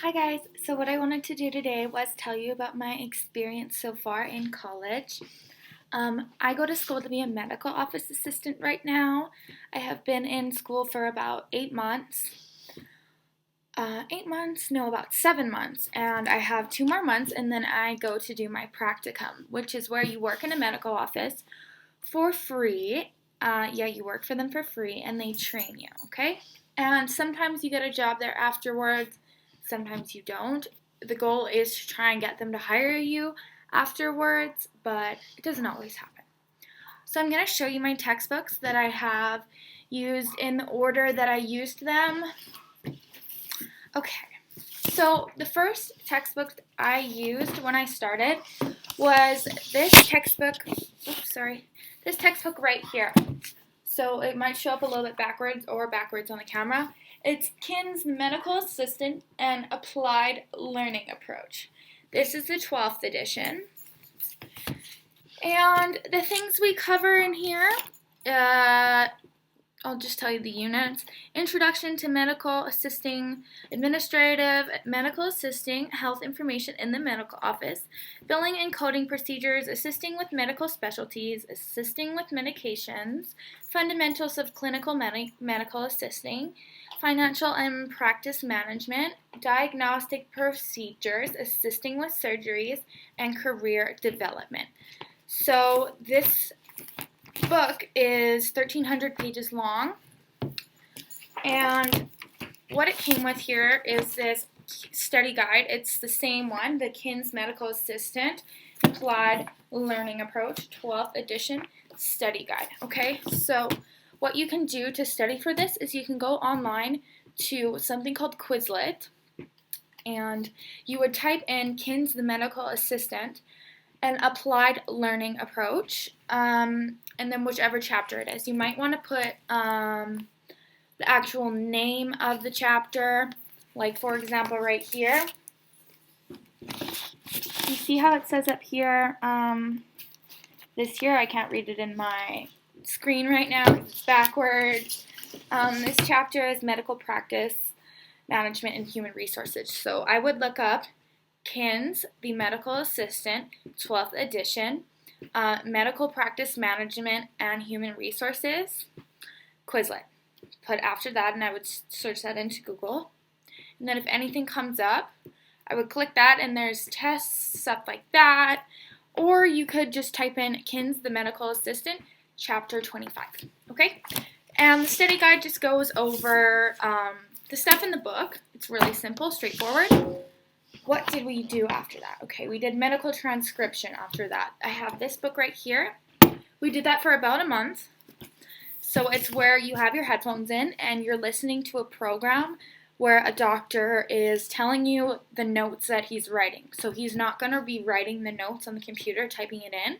Hi guys, so what I wanted to do today was tell you about my experience so far in college. I go to school to be a medical office assistant right now. I have been in school for about 8 months. 8 months? No, about 7 months. And I have 2 more months and then I go to do my practicum, which is where you work in a medical office for free. Yeah, you work for them for free and they train you, okay? And sometimes you get a job there afterwards, sometimes you don't. The goal is to try and get them to hire you afterwards, but it doesn't always happen. So I'm going to show you my textbooks that I have used in the order that I used them. Okay, so the first textbook I used when I started was this textbook. Oops, sorry. This textbook right here. So it might show up a little bit backwards or backwards on the camera. It's Kin's Medical Assistant and Applied Learning Approach. This is the 12th edition. And the things we cover in here, I'll just tell you the units. Introduction to Medical Assisting, Administrative Medical Assisting, Health Information in the Medical Office, Billing and Coding Procedures, Assisting with Medical Specialties, Assisting with Medications, Fundamentals of Clinical Medical Assisting, Financial and Practice Management, Diagnostic Procedures, Assisting with Surgeries, and Career Development. So this book is 1,300 pages long, and what it came with here is this study guide. It's the same one, the Kin's Medical Assistant Applied Learning Approach 12th edition study guide. Okay, so what you can do to study for this is you can go online to something called Quizlet, and you would type in Kin's the Medical Assistant an applied learning approach, and then whichever chapter it is. You might want to put the actual name of the chapter, like for example right here. You see how it says up here, this here, I can't read it in my screen right now because it's backwards. This chapter is Medical Practice Management and Human Resources. So I would look up Kin's, the Medical Assistant, 12th edition, Medical Practice Management and Human Resources, Quizlet. Put after that, and I would search that into Google. And then if anything comes up, I would click that, and there's tests, stuff like that. Or you could just type in Kin's, the Medical Assistant, Chapter 25. Okay? And the study guide just goes over the stuff in the book. It's really simple, straightforward. What did we do after that? Okay, we did medical transcription after that. I have this book right here. We did that for about a month. So it's where you have your headphones in and you're listening to a program where a doctor is telling you the notes that he's writing. So he's not going to be writing the notes on the computer, typing it in.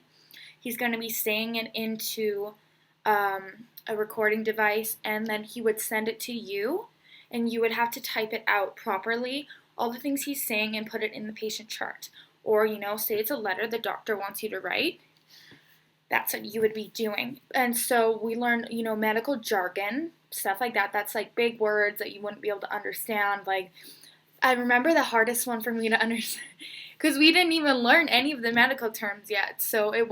He's going to be saying it into a recording device, and then he would send it to you, and you would have to type it out properly, all the things he's saying, and put it in the patient chart. Or, say it's a letter the doctor wants you to write. That's what you would be doing. And so we learned, medical jargon, stuff like that. That's like big words that you wouldn't be able to understand. Like, I remember the hardest one for me to understand, because we didn't even learn any of the medical terms yet. So we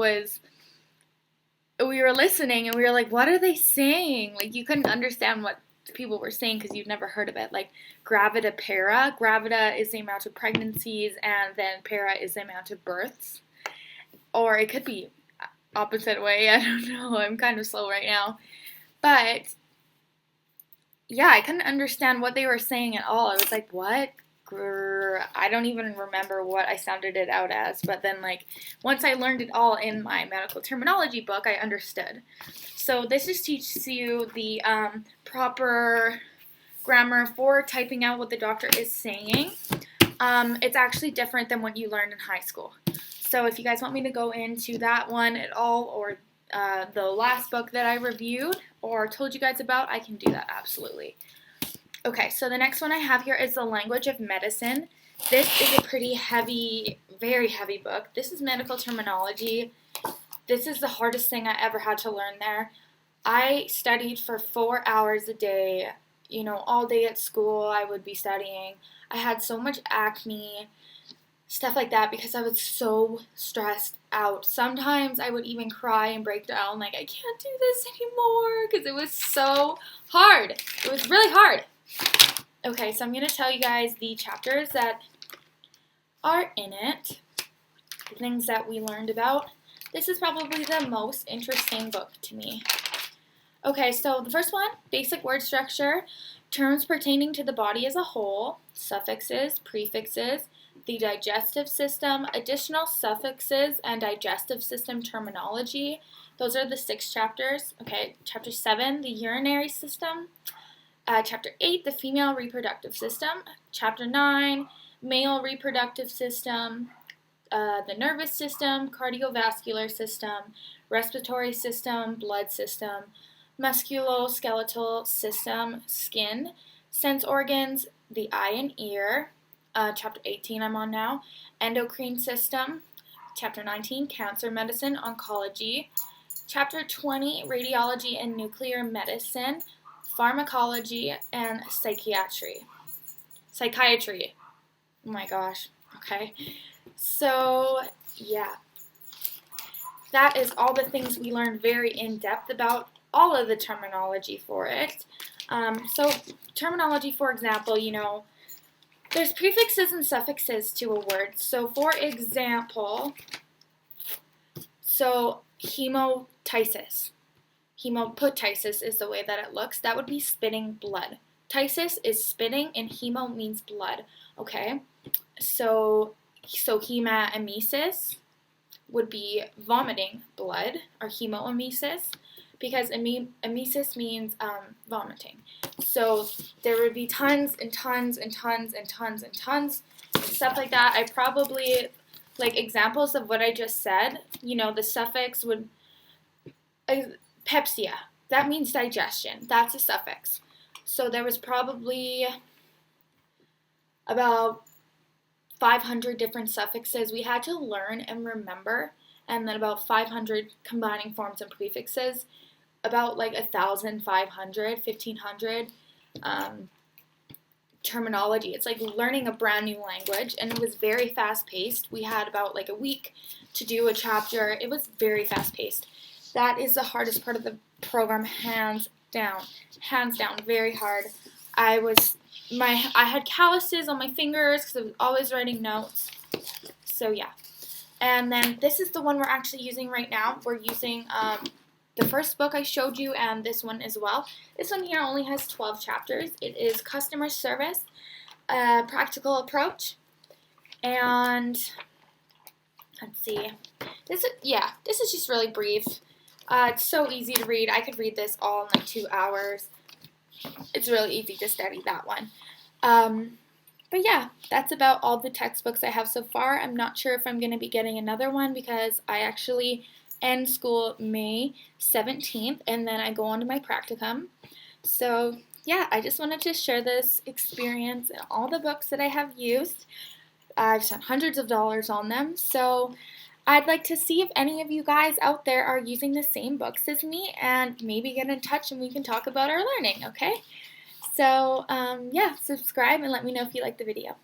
were listening and we were like, what are they saying? Like, you couldn't understand what people were saying because you'd never heard of it. Like gravida para. Gravida is the amount of pregnancies, and then para is the amount of births. Or it could be opposite way. I don't know. I'm kind of slow right now. But yeah, I couldn't understand what they were saying at all. I was like, what? I don't even remember what I sounded it out as. But then, once I learned it all in my medical terminology book, I understood. So this just teaches you the proper grammar for typing out what the doctor is saying. It's actually different than what you learned in high school. So if you guys want me to go into that one at all, or the last book that I reviewed or told you guys about, I can do that, absolutely. Okay, so the next one I have here is The Language of Medicine. This is a pretty heavy, very heavy book. This is medical terminology. This is the hardest thing I ever had to learn there. I studied for 4 hours a day you know, all day at school I would be studying. I had so much acne, stuff like that, because I was so stressed out. Sometimes I would even cry and break down, like, I can't do this anymore, because it was so hard. It was really hard. Okay, so I'm going to tell you guys the chapters that are in it, the things that we learned about. This is probably the most interesting book to me. Okay, so the first one, basic word structure, terms pertaining to the body as a whole, suffixes, prefixes, the digestive system, additional suffixes, and digestive system terminology. Those are the 6 chapters. Okay, chapter 7, the urinary system. Chapter 8, the female reproductive system. Chapter 9, male reproductive system. The nervous system, cardiovascular system, respiratory system, blood system, musculoskeletal system, skin, sense organs, the eye and ear. Chapter 18 I'm on now. Endocrine system. Chapter 19, cancer medicine, oncology. Chapter 20, radiology and nuclear medicine, pharmacology, and psychiatry. Psychiatry. Oh my gosh. Okay. So, yeah. That is all the things we learned very in-depth about, all of the terminology for it. So, terminology, for example, you know, there's prefixes and suffixes to a word. So, for example, hemotysis. Hemoptysis is the way that it looks. That would be spitting blood. Tysis is spitting, and hemo means blood. Okay? So hemaemesis would be vomiting blood, or hemoemesis, because emesis means vomiting. So there would be tons and tons and tons and tons and tons of stuff like that. I probably, like, examples of what I just said, you know, the suffix would, pepsia, that means digestion. That's a suffix. So there was probably about 500 different suffixes we had to learn and remember, and then about 500 combining forms and prefixes, about like 1,500, 1,500 terminology. It's like learning a brand new language, and it was very fast-paced. We had about like a week to do a chapter. It was very fast-paced. That is the hardest part of the program, hands down, very hard. I had calluses on my fingers because I was always writing notes. So yeah. And then this is the one we're actually using right now. We're using the first book I showed you, and this one as well. This one here only has 12 chapters. It is Customer Service, Practical Approach, and let's see. This is just really brief. It's so easy to read. I could read this all in like 2 hours. It's really easy to study that one. But yeah, that's about all the textbooks I have so far. I'm not sure if I'm going to be getting another one because I actually end school May 17th, and then I go on to my practicum. So yeah, I just wanted to share this experience and all the books that I have used. I've spent hundreds of dollars on them, so I'd like to see if any of you guys out there are using the same books as me, and maybe get in touch and we can talk about our learning, okay? So, yeah, subscribe and let me know if you like the video.